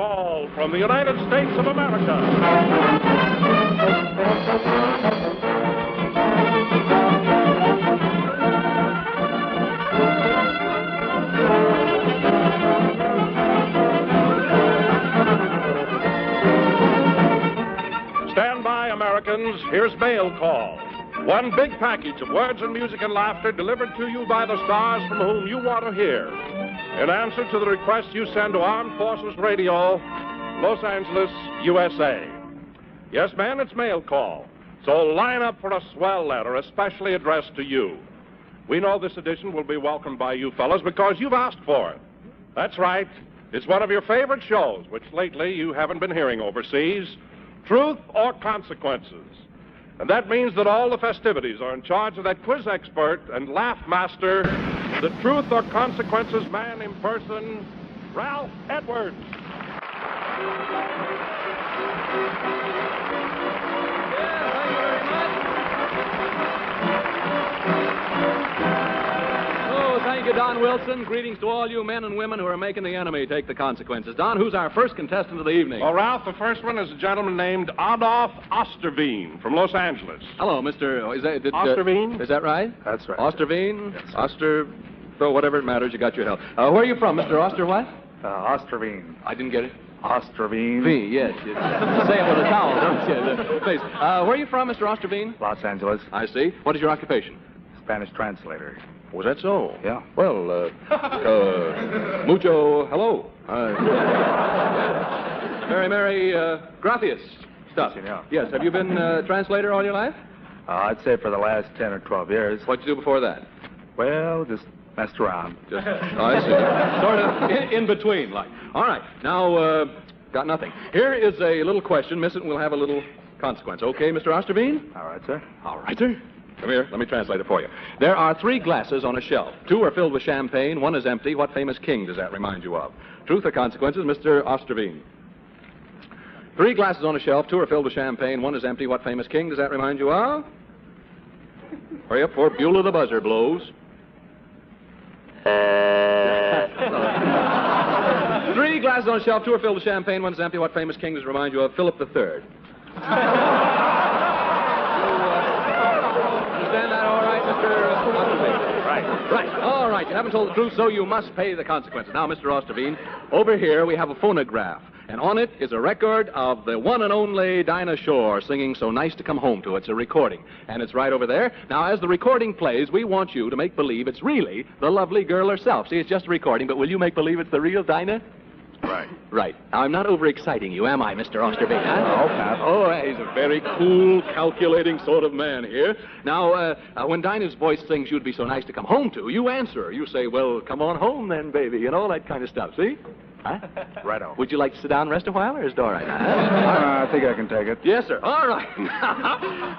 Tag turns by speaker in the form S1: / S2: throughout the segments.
S1: call from the United States of America. Stand by, Americans. Here's Mail Call. One big package of words and music and laughter delivered to you by the stars from whom you want to hear. In answer to the request you send to Armed Forces Radio, Los Angeles, USA. Yes, man, it's Mail Call. So line up for a swell letter, especially addressed to you. We know this edition will be welcomed by you fellas because you've asked for it. That's right. It's one of your favorite shows, which lately you haven't been hearing overseas. Truth or Consequences. And that means that all the festivities are in charge of that quiz expert and laugh master, the Truth or Consequences man in person, Ralph Edwards.
S2: Thank you, Don Wilson. Greetings to all you men and women who are making the enemy take the consequences. Don, who's our first contestant of the evening?
S1: Well, Ralph, the first one is a gentleman named Adolf Osterveen from Los Angeles.
S2: Hello, Mr.
S1: Osterveen?
S2: Is that right?
S3: That's right.
S2: Osterveen? Yes. Whatever it matters, you got your help. Where are you from, Mr. Oster what?
S3: Osterveen.
S2: I didn't get it.
S3: Osterveen.
S2: V, yes. You say it with a towel, don't you? Please. Where are you from, Mr. Osterveen?
S3: Los Angeles.
S2: I see. What is your occupation?
S3: Spanish translator.
S2: Was that so?
S3: Yeah.
S2: Well, mucho hello. Very gracias stuff. Yes, have you been translator all your life?
S3: I'd say for the last 10 or 12 years.
S2: What'd you do before that?
S3: Well, just messed around.
S2: I see. Sort of in between, like. All right. Now, got nothing. Here is a little question. Miss it and we'll have a little consequence. Okay, Mr. Osterveen?
S3: All right, sir.
S2: All right, sir. Come here. Let me translate it for you. There are 3 glasses on a shelf. 2 are filled with champagne. 1 is empty. What famous king does that remind you of? Truth or consequences, Mr. Osterveen? 3 glasses on a shelf. 2 are filled with champagne. 1 is empty. What famous king does that remind you of? Hurry up before Beulah the buzzer blows. 3 glasses on a shelf. 2 are filled with champagne. 1 is empty. What famous king does it remind you of? Philip III. Right. All right. You haven't told the truth, so you must pay the consequences. Now, Mr. Osterveen, over here we have a phonograph, and on it is a record of the one and only Dinah Shore singing So Nice to Come Home To. It's a recording, and it's right over there. Now, as the recording plays, we want you to make believe it's really the lovely girl herself. See, it's just a recording, but will you make believe it's the real Dinah?
S3: Right.
S2: Right. Now, I'm not overexciting you, am I, Mr. Osterveen? Huh?
S3: No, Pat.
S2: Oh, he's a very cool, calculating sort of man here. Now, when Dinah's voice sings You'd Be So Nice to Come Home To, you answer her. You say, well, come on home then, baby, and all that kind of stuff, see? Huh?
S3: Righto.
S2: Would you like to sit down and rest a while, or is it all right?
S3: I think I can take it.
S2: Yes, sir. All right.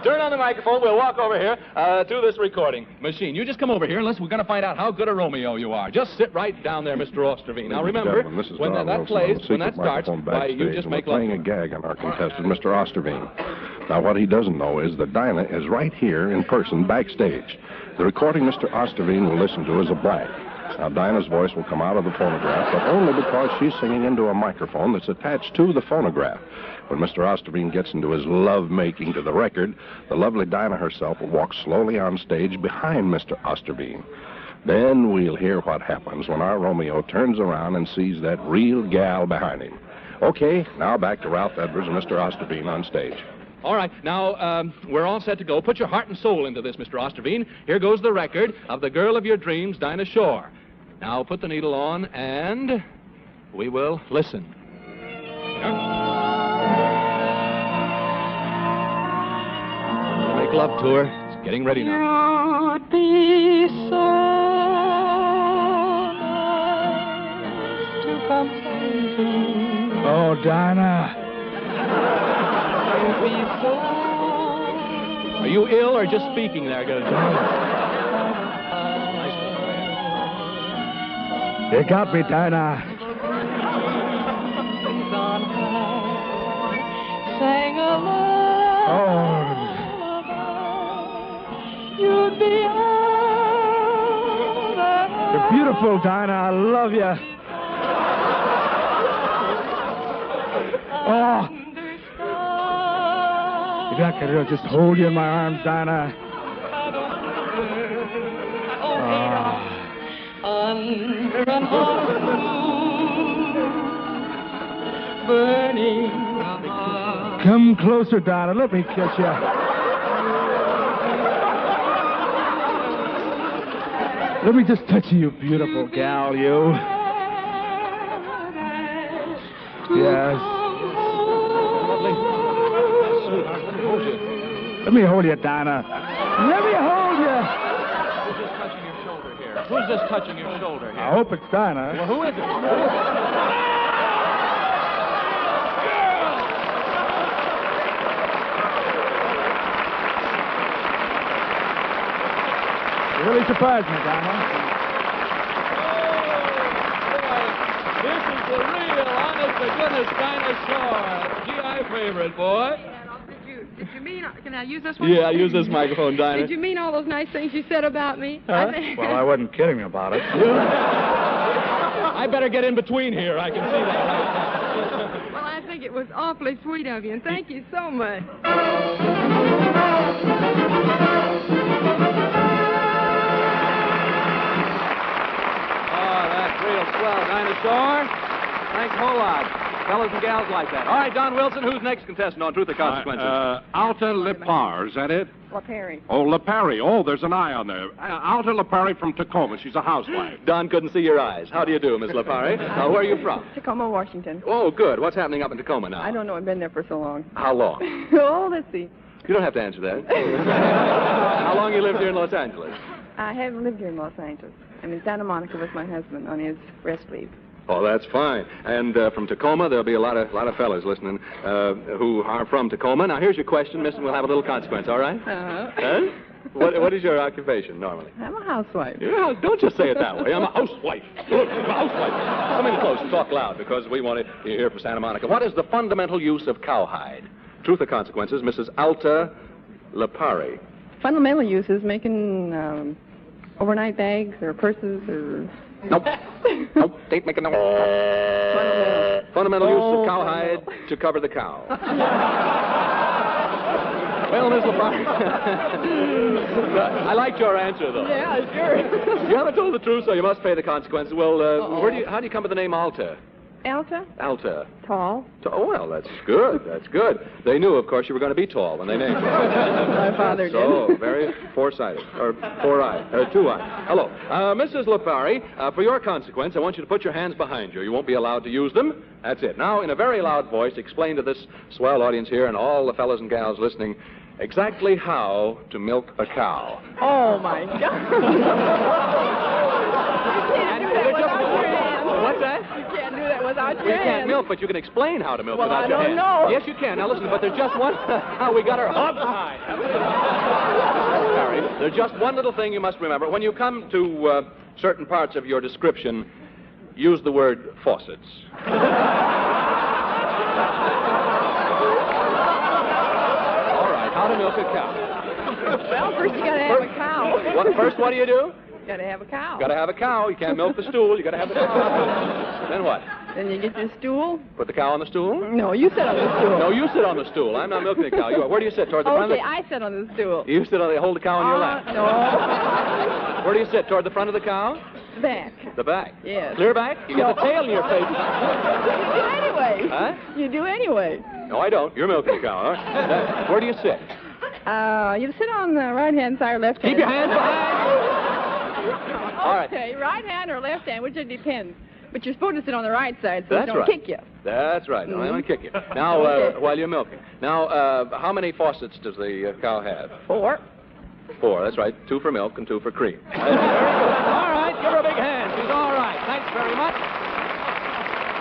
S2: Turn on the microphone. We'll walk over here to this recording machine. You just come over here, and we're going to find out how good a Romeo you are. Just sit right down there, Mr. Osterveen. Now, remember, when that plays, when that starts, why, you just make love.
S1: We're playing a gag on our contestant, Mr. Osterveen. Now, what he doesn't know is that Dinah is right here in person backstage. The recording Mr. Osterveen will listen to is a blank. Now, Dinah's voice will come out of the phonograph, but only because she's singing into a microphone that's attached to the phonograph. When Mr. Osterveen gets into his love-making to the record, the lovely Dinah herself will walk slowly on stage behind Mr. Osterveen. Then we'll hear what happens when our Romeo turns around and sees that real gal behind him. Okay, now back to Ralph Edwards and Mr. Osterveen on stage.
S2: All right, now, we're all set to go. Put your heart and soul into this, Mr. Osterveen. Here goes the record of the girl of your dreams, Dinah Shore. Now, put the needle on, and we will listen. Make love to her. It's getting ready now.
S4: You'd be so nice to come home to.
S3: Oh, Dinah.
S4: You'd be so.
S2: Are you ill or just speaking there?
S3: You got me, Dinah.
S4: Sang along.
S3: Oh.
S4: You'd be all that
S3: You're beautiful, Dinah. I love you. Oh. If I could just hold you in my arms, Dinah.
S4: Under an autumn moon, burning the heart.
S3: Come closer, Dinah. Let me kiss you. Let me just touch you, beautiful gal, you. Yes. Let me hold you, Dinah. Let me hold you.
S2: Who's this touching your shoulder here?
S3: I hope it's Dinah.
S2: Well, who is it?
S3: You really surprised me, Dinah.
S2: This is the real, honest-to-goodness dinosaur. GI favorite, boy.
S5: Did you mean, can I use this one?
S2: Yeah, use this microphone, Dinah.
S5: Did you mean all those nice things you said about me?
S2: Huh?
S3: Well, I wasn't kidding about it.
S2: I better get in between here. I can see that.
S5: Well, I think it was awfully sweet of you, and thank you so much.
S2: Oh, that's real swell, dinosaur. Thanks a whole lot. Fellas and gals like that. All right, Don Wilson, who's next contestant on Truth or Consequences?
S1: Alta Lepar, is that it?
S5: LaPerry.
S1: Oh, Lepari. Oh, there's an eye on there. Alta Lepari from Tacoma. She's a housewife.
S2: Don couldn't see your eyes. How do you do, Miss Lepari? Where are you from?
S5: Tacoma, Washington.
S2: Oh, good. What's happening up in Tacoma now?
S5: I don't know. I've been there for so long.
S2: How long?
S5: Oh, let's see.
S2: You don't have to answer that. How long you lived here in Los Angeles?
S5: I haven't lived here in Los Angeles. I'm in Santa Monica with my husband on his rest leave.
S2: Oh, that's fine. And from Tacoma, there'll be a lot of fellas listening who are from Tacoma. Now, here's your question, miss, and we'll have a little consequence, all right? Huh? What is your occupation normally?
S5: I'm a housewife.
S2: Yeah, don't just say it that way. I'm a housewife. I'm a housewife. Come in close and talk loud because we want to hear from Santa Monica. What is the fundamental use of cowhide? Truth or Consequences, Mrs. Alta Lepari.
S5: Fundamental use is making overnight bags or purses or...
S2: Nope. Nope. Ain't making no... Fundamental use of cowhide to cover the cow. Well, Miss Lepari, I liked your answer, though.
S5: Yeah, sure.
S2: You haven't told the truth, so you must pay the consequences. Well, how do you come by the name Alta?
S5: Alta?
S2: Alta.
S5: Tall.
S2: Oh, well, that's good. That's good. They knew, of course, you were going to be tall when they named you.
S5: My father did.
S2: So, very foresighted. Or four-eyed. Two-eyed. Hello. Mrs. Lepari, for your consequence, I want you to put your hands behind you. You won't be allowed to use them. That's it. Now, in a very loud voice, explain to this swell audience here and all the fellas and gals listening exactly how to milk a cow.
S5: Oh, my God.
S2: What's that?
S5: You can't do that without your
S2: You can't
S5: hands.
S2: milk, but you can explain how to milk
S5: Well,
S2: without
S5: I
S2: your
S5: don't
S2: hands.
S5: know.
S2: Yes, you can. Now, listen, but there's just one... we got her hog tied. There's just one little thing you must remember. When you come to certain parts of your description, use the word faucets. All right, how to milk a cow.
S5: Well, first you got to have a cow.
S2: First, what do you do?
S5: Got to have a cow.
S2: Got to have a cow. You can't milk the stool. You got to have the cow. Then what?
S5: Then you get your stool.
S2: Put the cow on the stool?
S5: No, you sit on the stool.
S2: No, you sit on the stool. I'm not milking the cow. Where do you sit? Toward the front of
S5: Okay,
S2: the...
S5: I sit on the stool.
S2: You sit on the... Hold the cow in your lap.
S5: No.
S2: Where do you sit? Toward the front of the cow?
S5: Back.
S2: The back?
S5: Yes.
S2: Clear back? You get the tail in your face.
S5: You do anyway.
S2: Huh?
S5: You do anyway.
S2: No, I don't. You're milking the cow, all right? Where do you sit?
S5: You sit on the right-hand side or left-hand.
S2: Keep your hands behind you. All right.
S5: Okay, right hand or left hand, which it depends. But you're supposed to sit on the right side so
S2: That's
S5: it don't
S2: right.
S5: kick you.
S2: That's right. No, I'm going to kick you. Now,
S5: Okay.
S2: while you're milking. Now, how many faucets does the cow have?
S5: 4.
S2: 4, that's right. 2 for milk and 2 for cream. Very good. All right, give her a big hand. She's all right. Thanks very much.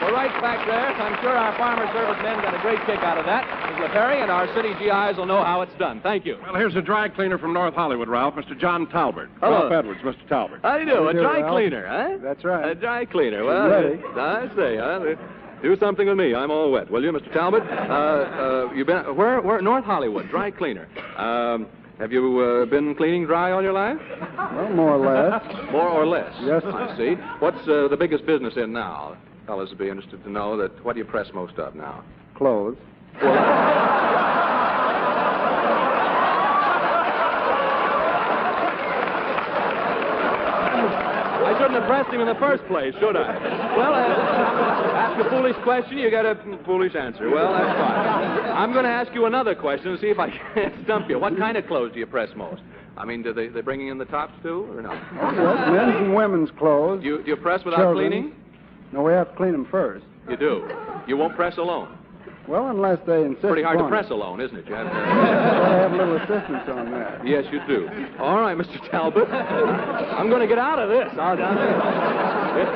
S2: We're right back there. I'm sure our farmer service men got a great kick out of that. Ms. Lepari and our city GIs will know how it's done. Thank you.
S1: Well, here's a dry cleaner from North Hollywood, Ralph, Mr. John Talbert.
S2: Hello.
S1: Ralph Edwards, Mr. Talbert.
S2: How do you do?
S3: How
S2: A
S3: do you do,
S2: dry
S3: Ralph?
S2: cleaner, huh?
S3: That's right.
S2: A dry cleaner. Well,
S3: ready.
S2: I say, huh? Do something with me. I'm all wet. Will you, Mr. Talbot? You been where? North Hollywood, dry cleaner. Have you been cleaning dry all your life?
S3: Well, more or less.
S2: More or less.
S3: Yes, sir.
S2: I see. What's the biggest business in now? Fellas would be interested to know that. What do you press most of now?
S6: clothes.
S2: I shouldn't have pressed him in the first place, should I? Well, ask a foolish question, you get a foolish answer. Well, that's fine. I'm going to ask you another question to see if I can stump you. What kind of clothes do you press most? I mean, do they bringing in the tops, too, or no?
S6: Yes, men's and women's clothes.
S2: Do you press without
S6: Children's.
S2: cleaning?
S6: No, we have to clean them first.
S2: You do. You won't press alone.
S6: Well, unless they insist
S2: Pretty hard to
S6: on
S2: press
S6: it.
S2: alone, isn't it? You have to...
S6: I have a little assistance on that.
S2: Yes, you do. All right, Mr. Talbot. I'm going to get out of this. I'll get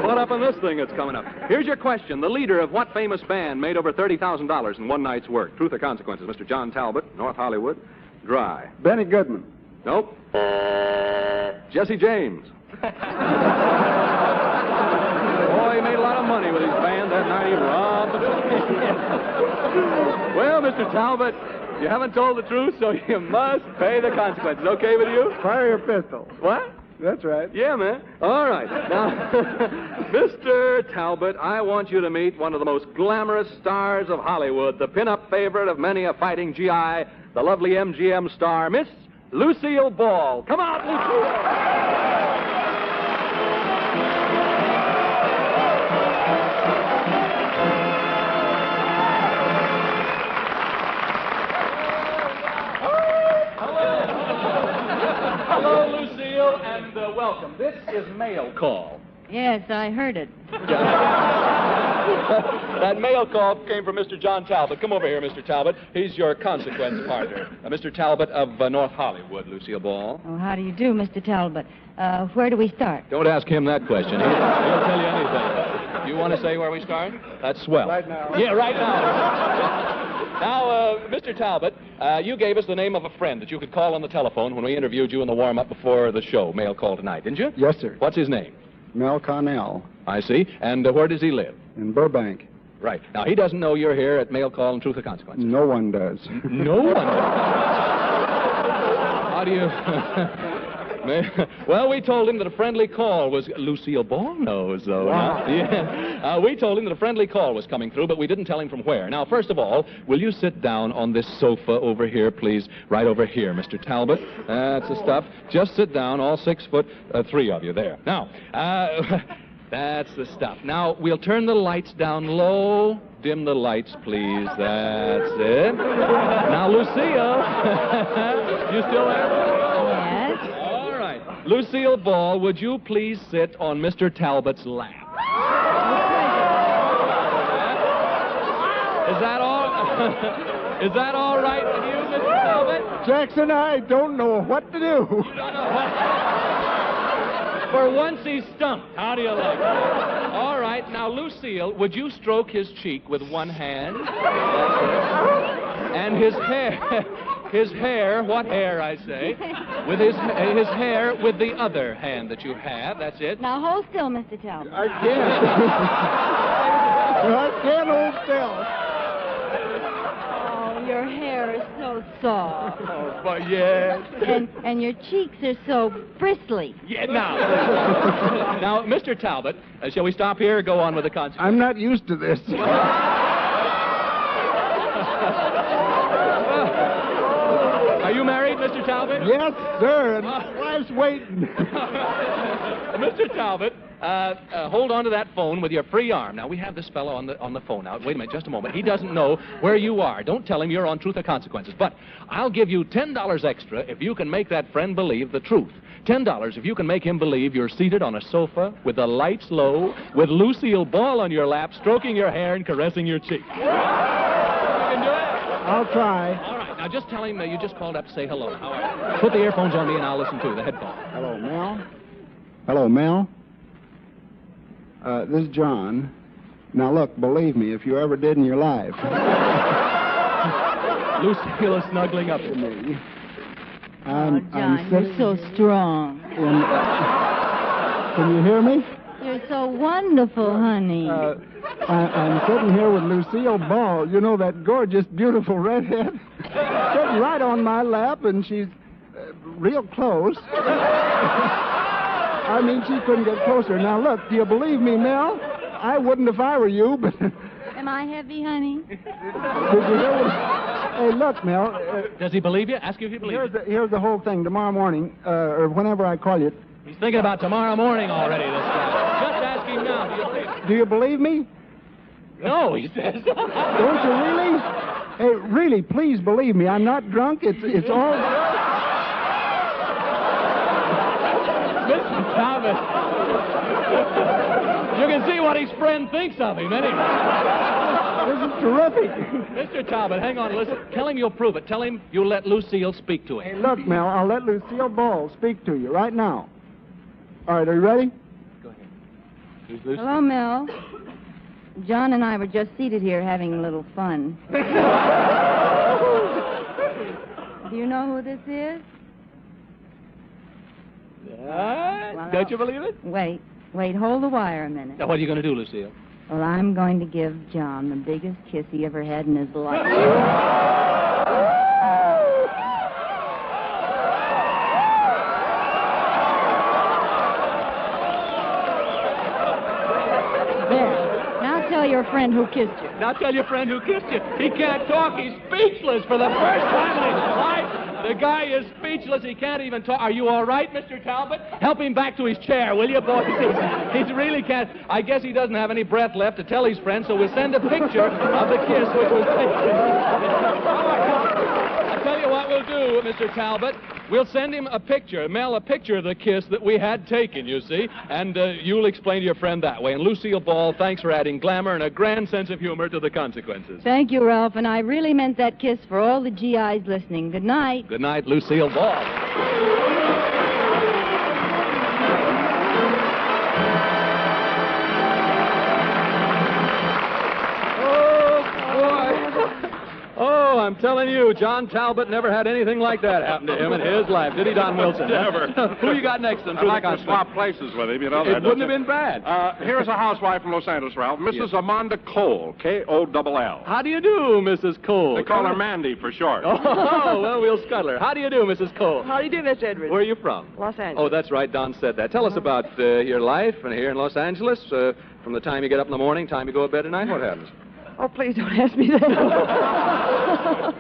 S2: caught up in this thing that's coming up. Here's your question. The leader of what famous band made over $30,000 in one night's work? Truth or consequences? Mr. John Talbot, North Hollywood. Dry.
S6: Benny Goodman.
S2: Nope. Jesse James. Boy, he made a lot of money with his band that night. He robbed the Well, Mr. Talbot, you haven't told the truth, so you must pay the consequences. Okay with you?
S6: Fire your pistol.
S2: What?
S6: That's right.
S2: Yeah, man. All right. Now, Mr. Talbot, I want you to meet one of the most glamorous stars of Hollywood, the pin-up favorite of many a fighting GI, the lovely MGM star, Miss Lucille Ball. Come on, Lucille! Hello, Lucille, and welcome. This is mail call.
S4: Yes, I heard it.
S2: That mail call came from Mr. John Talbot. Come over here, Mr. Talbot. He's your consequence partner. Mr. Talbot of North Hollywood, Lucille Ball.
S4: Oh, how do you do, Mr. Talbot? Where do we start?
S2: Don't ask him that question. He'll tell you anything. Do you want to say where we start? That's swell.
S6: Right now.
S2: Yeah, right now. Now, Mr. Talbot, you gave us the name of a friend that you could call on the telephone when we interviewed you in the warm-up before the show, mail call tonight, didn't you?
S6: Yes, sir.
S2: What's his name?
S6: Mel Connell
S2: I see. And where does he live?
S6: in Burbank.
S2: Right. Now, he doesn't know you're here at Mail Call and Truth or Consequences.
S6: No one does.
S2: No one does. How do you... Well, we told him that a friendly call was... Lucille Ball knows, though.
S6: Wow.
S2: Yeah. We told him that a friendly call was coming through, but we didn't tell him from where. Now, first of all, will you sit down on this sofa over here, please? Right over here, Mr. Talbot. That's the stuff. Just sit down, all 6'3" of you there. Now, that's the stuff. Now, we'll turn the lights down low. Dim the lights, please. That's it. Now, Lucille. You still there?
S4: Yes.
S2: All right. Lucille Ball, would you please sit on Mr. Talbot's lap? Is that all? Is that all right with you, Mr. Talbot?
S6: Jackson, I don't know what to do.
S2: For once he's stumped. How do you like it? All right. Now, Lucille, would you stroke his cheek with one hand? And his hair, what hair, I say? With his hair with the other hand that you have. That's it.
S4: Now hold still, Mr. Talbot.
S6: I can't. I can't hold still.
S4: Oh, your hair is so soft.
S2: Oh, but yes.
S4: And your cheeks are so bristly.
S2: Yeah, now, Mr. Talbot, shall we stop here or go on with the concert?
S6: I'm not used to this.
S2: Are you married, Mr. Talbot?
S6: Yes, sir, and my wife's waiting.
S2: Mr. Talbot, hold on to that phone with your free arm. Now, we have this fellow on the phone now. Wait a minute, just a moment. He doesn't know where you are. Don't tell him you're on Truth or Consequences. But I'll give you $10 extra if you can make that friend believe the truth. $10 if you can make him believe you're seated on a sofa with the lights low, with Lucille Ball on your lap, stroking your hair and caressing your cheek. You can do it?
S6: I'll try.
S2: All right. Now, just tell him you just called up to say hello. How are you? Put the earphones on me and I'll listen to the headphone.
S6: Hello, Mel. Hello, Mel. This is John. Now, look, believe me, if you ever did in your life.
S2: Lucille is snuggling up to me.
S4: John, you're so strong.
S6: Can you hear me?
S4: You're so wonderful, honey.
S6: I'm sitting here with Lucille Ball. You know, that gorgeous, beautiful redhead? Sitting right on my lap, and she's real close. I mean, she couldn't get closer. Now, look, do you believe me, Mel? I wouldn't if I were you, but
S4: Am I heavy, honey?
S6: Did you hear what... Hey, look, Mel.
S3: Does he believe you? Ask him if he believes you.
S6: Here's the whole thing. Tomorrow morning, or whenever I call you.
S3: He's thinking about tomorrow morning already, this guy. Just ask him now.
S6: Do you believe me?
S3: No, he says.
S6: Don't you really? Hey, really, please believe me. I'm not drunk. It's all...
S3: Mr. Talbot. You can see what his friend thinks of him, anyway.
S6: This is terrific.
S3: Mr. Talbot, hang on, listen. Tell him you'll prove it. Tell him you'll let Lucille speak to him.
S6: Hey, look, Mel, I'll let Lucille Ball speak to you right now. All right, are you ready?
S3: Go ahead. Who's Lucille?
S4: Hello, Mel. John and I were just seated here having a little fun. Do you know who this is? Well,
S3: don't you believe it?
S4: Wait, hold the wire a minute.
S3: Now, what are you going to do, Lucille?
S4: Well, I'm going to give John the biggest kiss he ever had in his life. There. Now tell your friend who kissed you.
S3: Now tell your friend who kissed you. He can't talk. He's speechless for the first time in his life. The guy is speechless. He can't even talk. Are you all right, Mr. Talbot? Help him back to his chair, will you, boys? He really can't. I guess he doesn't have any breath left to tell his friends, so we'll send a picture of the kiss which was taken. I'll tell you what we'll do, Mr. Talbot. We'll send him a picture, Mel, a picture of the kiss that we had taken, you see, and you'll explain to your friend that way. And Lucille Ball, thanks for adding glamour and a grand sense of humor to the consequences.
S4: Thank you, Ralph, and I really meant that kiss for all the GIs listening. Good night.
S2: Good night, Lucille Ball. Oh, I'm telling you, John Talbot never had anything like that happen to him in his life, did he, Don Wilson?
S1: Never.
S2: Who you got next?
S1: I'd like to swap places with him, you know.
S2: It wouldn't have been bad.
S1: Here's a housewife from Los Angeles, Ralph, Mrs. Amanda Cole, K-O-L-L.
S2: How do you do, Mrs. Cole?
S1: They call her Mandy for short.
S2: Oh, well, we'll scuttle her. How do you do, Mrs. Cole?
S5: How do you do, Mr. Edwards?
S2: Where are you from?
S5: Los Angeles.
S2: Oh, that's right. Don said that. Tell us about your life and here in Los Angeles. From the time you get up in the morning, time you go to bed at night, what happens?
S5: Oh, please don't ask me that.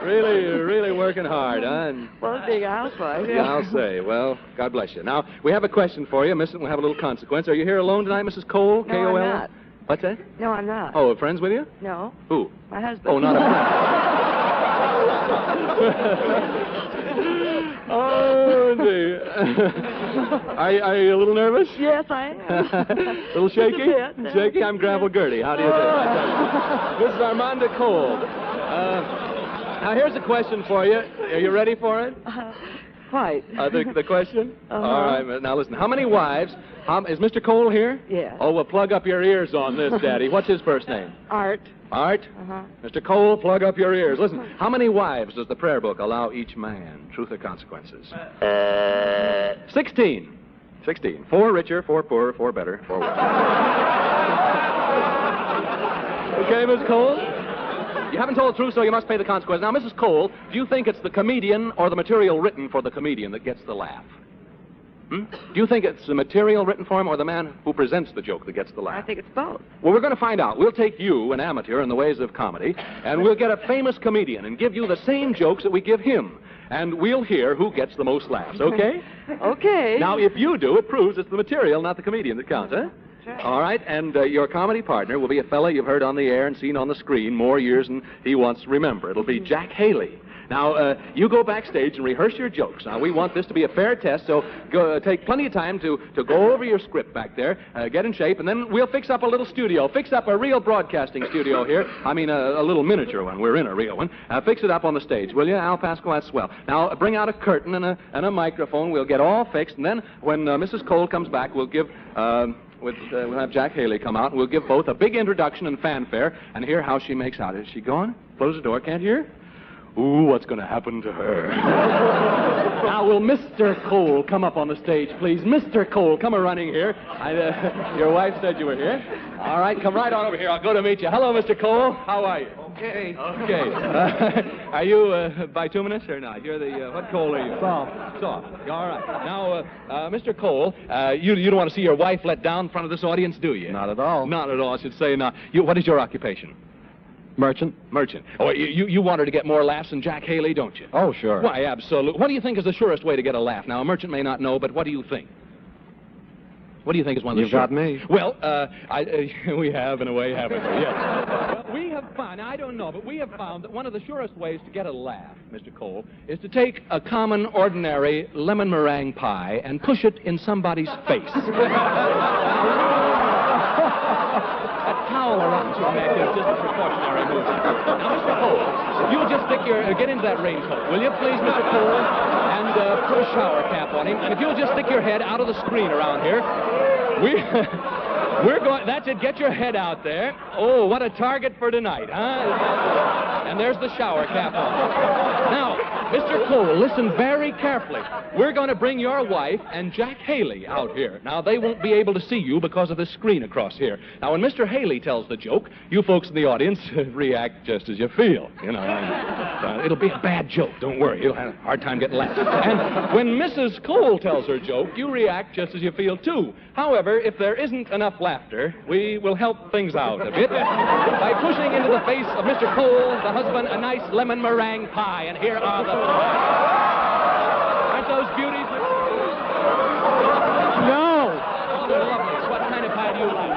S2: Really working hard, huh? And
S5: Well, being a housewife,
S2: yeah, I'll say. Well, God bless you. Now, we have a question for you. Miss it, we'll have a little consequence. Are you here alone tonight, Mrs. Cole?
S5: No,
S2: K-O-L?
S5: I'm not.
S2: What's that?
S5: No, I'm not.
S2: Oh, friends with you?
S5: No,
S2: Who?
S5: my husband.
S2: Oh, not a friend. Oh, dear. Are you a little nervous?
S5: Yes, I am.
S2: A little shaky?
S5: Yeah,
S2: Shaky? I'm Gravel Gertie. How do you do? Mrs. Armanda Cole. Now, here's a question for you. Are you ready for it?
S5: Quite.
S2: The question?
S5: Uh-huh.
S2: All right. Now, listen. How many wives... is Mr. Cole here?
S5: Yeah.
S2: Oh, well, plug up your ears on this, Daddy. What's his first name?
S5: Art.
S2: Art?
S5: Uh-huh.
S2: Mr. Cole, plug up your ears. Listen, how many wives does the prayer book allow each man? Truth or consequences? 16. 16. 4 richer, 4 poorer, 4 better, 4 worse. Okay, Miss Cole? You haven't told the truth, so you must pay the consequences. Now, Mrs. Cole, do you think it's the comedian or the material written for the comedian that gets the laugh? Do you think it's the material written for him or the man who presents the joke that gets the laugh?
S5: I think it's both.
S2: Well, we're going to find out. We'll take you, an amateur in the ways of comedy, and we'll get a famous comedian and give you the same jokes that we give him. And we'll hear who gets the most laughs, okay?
S5: Okay.
S2: Now, if you do, it proves it's the material, not the comedian that counts, huh?
S5: Right.
S2: All right, and your comedy partner will be a fella you've heard on the air and seen on the screen more years than he wants to remember. It'll be Jack Haley. Now, you go backstage and rehearse your jokes. Now, we want this to be a fair test, so take plenty of time to go over your script back there, get in shape, and then we'll fix up a little studio. Fix up a real broadcasting studio here. I mean, a little miniature one. We're in a real one. Fix it up on the stage, will you, Al Pascal? That's swell. Now, bring out a curtain and a microphone. We'll get all fixed, and then when Mrs. Cole comes back, we'll give... we'll have Jack Haley come out, and we'll give both a big introduction and fanfare and hear how she makes out. Is she gone? Close the door. Can't hear? Ooh, what's going to happen to her? Now, will Mr. Cole come up on the stage, please? Mr. Cole, come a-running here. Your wife said you were here. All right, come right on over here. I'll go to meet you. Hello, Mr. Cole. How are you?
S6: Okay.
S2: Okay. Are you bituminous or not? You're the, what coal are you?
S6: Soft.
S2: Soft. All right. Now, Mr. Cole, you don't want to see your wife let down in front of this audience, do you?
S6: Not at all.
S2: Not at all, I should say. Now, what is your occupation? Merchant. Oh, you want her to get more laughs than Jack Haley, don't you?
S7: Oh, sure.
S2: Why, absolutely. What do you think is the surest way to get a laugh? Now, a merchant may not know, but what do you think? What do you think is one of the
S7: You've got me.
S2: Well, we have, in a way, haven't we? Yes. We have found, I don't know, but we have found that one of the surest ways to get a laugh, Mr. Cole, is to take a common, ordinary lemon meringue pie and push it in somebody's face. A towel around your neck is just a precautionary move. Now, Mr. Cole, you'll just get into that raincoat, will you, please, Mr. Cole? And put a shower cap on him. And if you'll just stick your head out of the screen around here, we're going. That's it. Get your head out there. Oh, what a target for tonight, huh? And there's the shower cap on. Now, Mr. Cole, listen very carefully. We're going to bring your wife and Jack Haley out here. Now, they won't be able to see you because of this screen across here. Now, when Mr. Haley tells the joke, you folks in the audience react just as you feel. You know, it'll be a bad joke. Don't worry. You'll have a hard time getting laughs. And when Mrs. Cole tells her joke, you react just as you feel, too. However, if there isn't enough laughter, we will help things out a bit by pushing into the face of Mr. Cole, the husband, a nice lemon meringue pie. And here are the... Aren't those beauties?
S3: No.
S2: Oh, they're lovely. What kind of pie do you like?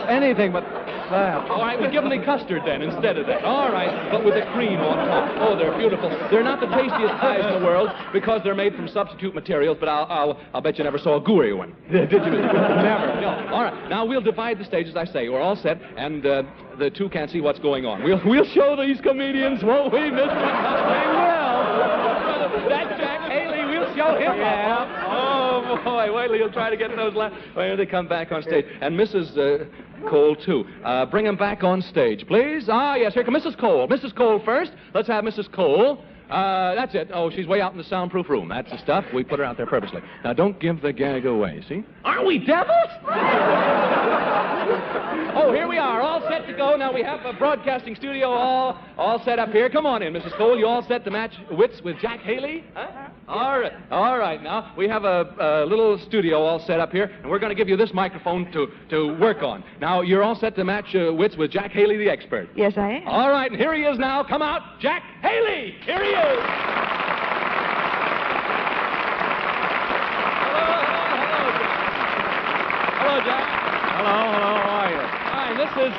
S3: Anything but that.
S2: All right, we'll give them the custard then instead of that. All right, but with the cream on top. Oh, they're beautiful. They're not the tastiest pies in the world because they're made from substitute materials, but I'll bet you never saw a gooey one. Did you? Never. No. All right, now we'll divide the stage as I say. We're all set, and the two can't see what's going on. We'll show these comedians, won't we, Mr. They will. That Jack Haley, we'll show him. Yeah. Oh, boy, wait till he'll try to get those laughs. Well, here they come back on stage. And Mrs. Cole, too. Bring him back on stage, please. Ah, yes, here comes Mrs. Cole. Mrs. Cole first. Let's have Mrs. Cole. That's it. Oh, she's way out in the soundproof room. That's the stuff. We put her out there purposely. Now, don't give the gag away, see? Aren't we devils? Oh, here we are, all set to go. Now, we have a broadcasting studio all set up here. Come on in, Mrs. Cole. You all set to match wits with Jack Haley? Huh? All right. Now, we have a little studio all set up here, and we're going to give you this microphone to work on. Now, you're all set to match wits with Jack Haley, the expert.
S4: Yes, I am.
S2: All right, and here he is now. Come out, Jack Haley. Here he is. Hello, Jack.
S7: Hello, how are you?
S2: Hi, this is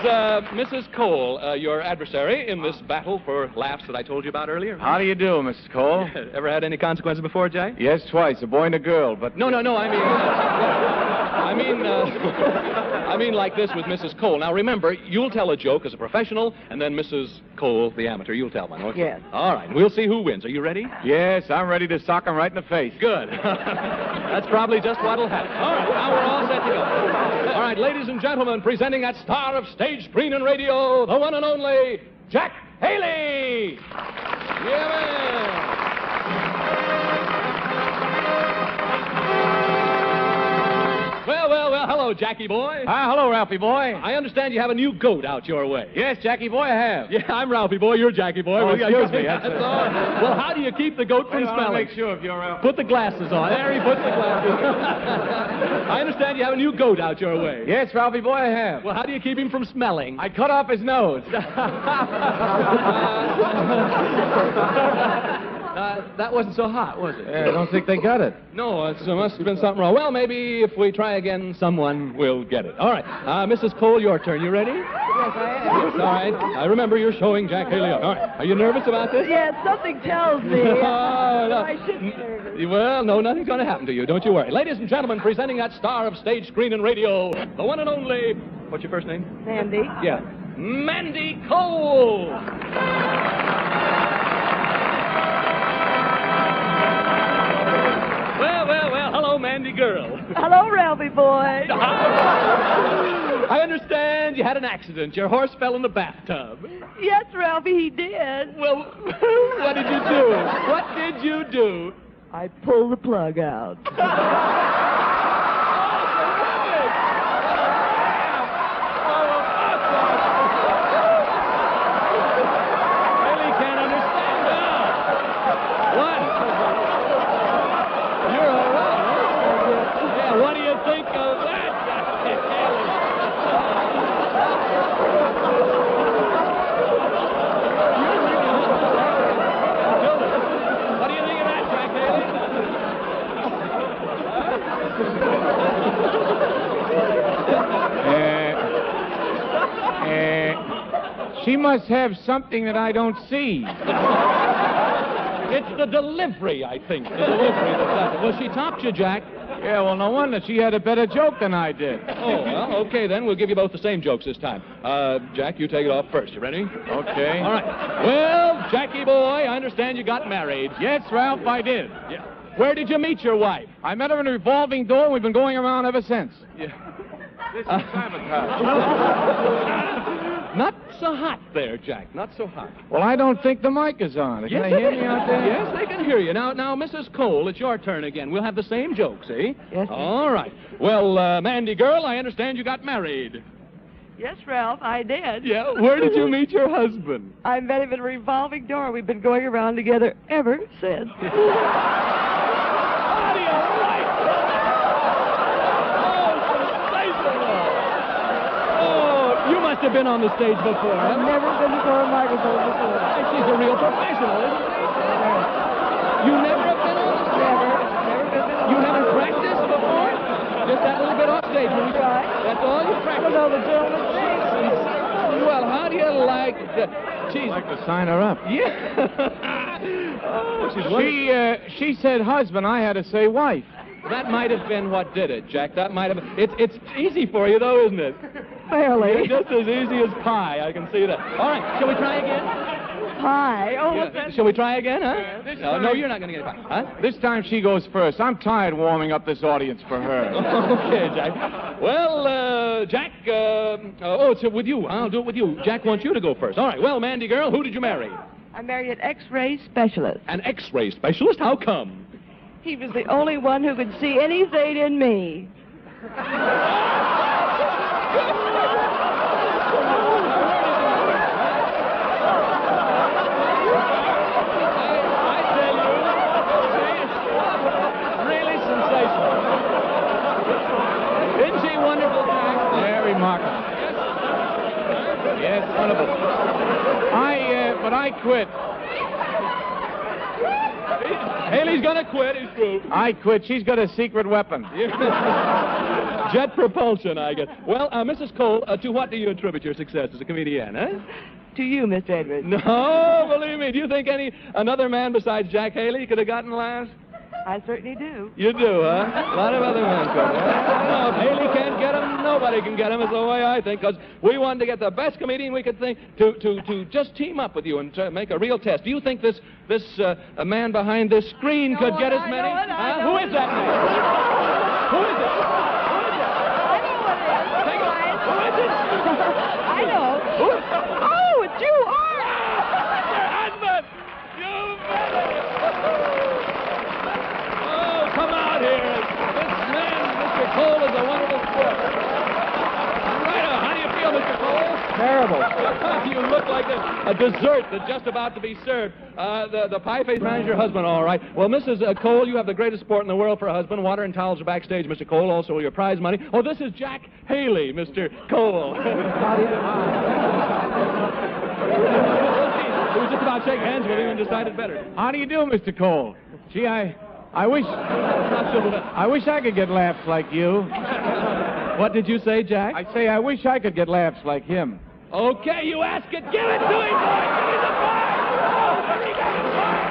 S2: Mrs. Cole, your adversary in this battle for laughs that I told you about earlier.
S7: How do you do, Mrs. Cole?
S2: Ever had any consequences before, Jack?
S7: Yes, twice, a boy and a girl, but...
S2: No, I mean like this with Mrs. Cole. Now, remember, you'll tell a joke as a professional, and then Mrs. Cole, the amateur, you'll tell one, okay?
S4: Yes.
S2: All right, we'll see who wins. Are you ready?
S7: Yes, I'm ready to sock him right in the face.
S2: Good. That's probably just what'll happen. All right, now we're all set to go. All right, ladies and gentlemen, presenting that star of stage, screen, and radio, the one and only Jack Haley. Yeah, man. Well, hello, Jackie boy.
S7: Hello, Ralphie boy.
S2: I understand you have a new goat out your way.
S7: Yes, Jackie boy, I have.
S2: Yeah, I'm Ralphie boy, you're Jackie boy.
S7: Oh, excuse me.
S2: That's all. Well, how do you keep the goat from smelling?
S7: Make sure if you're Ralphie.
S2: Put the glasses on. There he puts the glasses. I understand you have a new goat out your way.
S7: Yes, Ralphie boy, I have.
S2: Well, how do you keep him from smelling?
S7: I cut off his nose.
S2: That wasn't so hot, was it?
S7: I don't think they got it.
S2: No, there must have been something wrong. Well, maybe if we try again, someone will get it. All right. Mrs. Cole, your turn. You ready?
S4: Yes, I am.
S2: All right. I remember you're showing Jack Haley up. All right. Are you nervous about this?
S4: Yes, something tells me.
S2: No.
S4: I should be nervous.
S2: Well, no, nothing's going to happen to you. Don't you worry. Ladies and gentlemen, presenting that star of stage, screen, and radio, the one and only... What's your first name?
S4: Mandy.
S2: Yeah. Mandy Cole. Well, hello, Mandy girl.
S4: Hello, Ralphie boy.
S2: I understand you had an accident. Your horse fell in the bathtub.
S4: Yes, Ralphie, he did.
S2: Well, what did you do? What did you do?
S4: I pulled the plug out.
S2: Really can't understand that. What? You're all right, huh? Yeah, what do you think of that?
S7: She must have something that I don't see.
S3: It's the delivery, I think. The delivery that does it. Well, she topped you, Jack.
S7: Yeah, well, no wonder. She had a better joke than I did.
S3: Oh, well, okay, then. We'll give you both the same jokes this time. Jack, you take it off first. You ready?
S7: Okay.
S3: All right. Well, Jackie boy, I understand you got married.
S7: Yes, Ralph, I did.
S3: Yeah. Where did you meet your wife?
S7: I met her in a revolving door, and we've been going around ever since.
S3: Yeah.
S7: This is sabotage.
S3: Not so hot there, Jack. Not so hot.
S7: Well, I don't think the mic is on. Can they hear me out there?
S3: Yes, they can hear you. Now, Mrs. Cole, it's your turn again. We'll have the same joke, see?
S5: Yes, sir.
S3: All right. Well, Mandy girl, I understand you got married.
S5: Yes, Ralph, I did.
S3: Yeah. Where did you meet your husband?
S5: I met him in a revolving door. We've been going around together ever since.
S3: How do you like you must have been on the stage before, huh?
S5: I've never been before a microphone before.
S3: She's a real professional, isn't she? You never have been on the stage?
S5: Never been before.
S3: You haven't practiced before? Just that little bit off stage when we
S5: Right.
S3: That's all you
S5: I
S3: practiced?
S5: don't know the gentleman's name.
S3: Well, how do you like the... She's...
S7: I'd like to sign her up.
S3: Yeah. Oh, she's wonderful.
S7: She said husband. I had to say wife.
S3: That might have been what did it, Jack. That might have been... It's easy for you, though, isn't it?
S5: Fairly.
S3: Just as easy as pie. I can see that. All right. Shall we try again?
S5: Hi. Oh, what's
S3: Yeah.
S5: that?
S3: Shall we try again, huh?
S7: this
S3: No,
S7: time-
S3: you're not going to get it. Huh?
S7: This time she goes first. I'm tired warming up this audience for her.
S3: Okay, Jack. Well, Jack, it's with you. I'll do it with you. Jack wants you to go first. All right. Well, Mandy girl, who did you marry?
S5: I married an X-ray specialist.
S3: An X-ray specialist? How come?
S5: He was the only one who could see anything in me.
S3: I tell you, really sensational. Isn't she wonderful, Jack?
S7: Yeah, remarkable. Yes, wonderful. But I quit.
S3: Haley's gonna quit. He's through.
S7: I quit. She's got a secret weapon.
S3: Jet propulsion, I guess. Well, Mrs. Cole, to what do you attribute your success as a comedian, huh?
S5: To you, Mr. Edwards.
S3: No, believe me. Do you think another man besides Jack Haley could have gotten laughs?
S5: I certainly do.
S3: You do, huh? A lot of other men could. No, if Haley can't get him, nobody can get him, is the way I think, because we wanted to get the best comedian we could think to just team up with you and to make a real test. Do you think this a man behind this screen could get as many? Who is that man? Who is it? Who is it?
S5: I know. Oh, it's you. Oh!
S3: Mr. Edmund! You Oh, come out here. This man, Mr. Cole, is a wonderful sport. Right on. How do you feel, Mr. Cole?
S7: Terrible.
S3: You look like a dessert that's just about to be served. The pie-faced man is your husband, all right. Well, Mrs. Cole, you have the greatest sport in the world for a husband. Water and towels are backstage, Mr. Cole. Also, your prize money. Oh, this is Jack Haley, Mr. Cole. He was just about to shake hands with him and decided better.
S7: How do you do, Mr. Cole? Gee, I wish I could get laughs like you.
S3: What did you say, Jack?
S7: I say I wish I could get laughs like him.
S3: Okay, you ask it. Give it to him, boy. Give me the prize. Oh, he got the prize.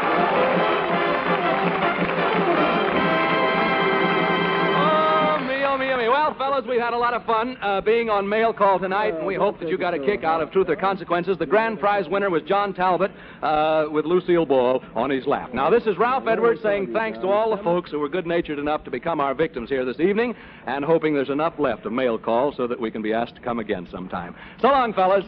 S3: Oh, me. Well, fellas, we had a lot of fun being on Mail Call tonight, and we hope that you got a kick out of Truth or Consequences. The grand prize winner was John Talbot with Lucille Ball on his lap. Now, this is Ralph Edwards saying thanks to all the folks who were good-natured enough to become our victims here this evening, and hoping there's enough left of Mail Call so that we can be asked to come again sometime. So long, fellas.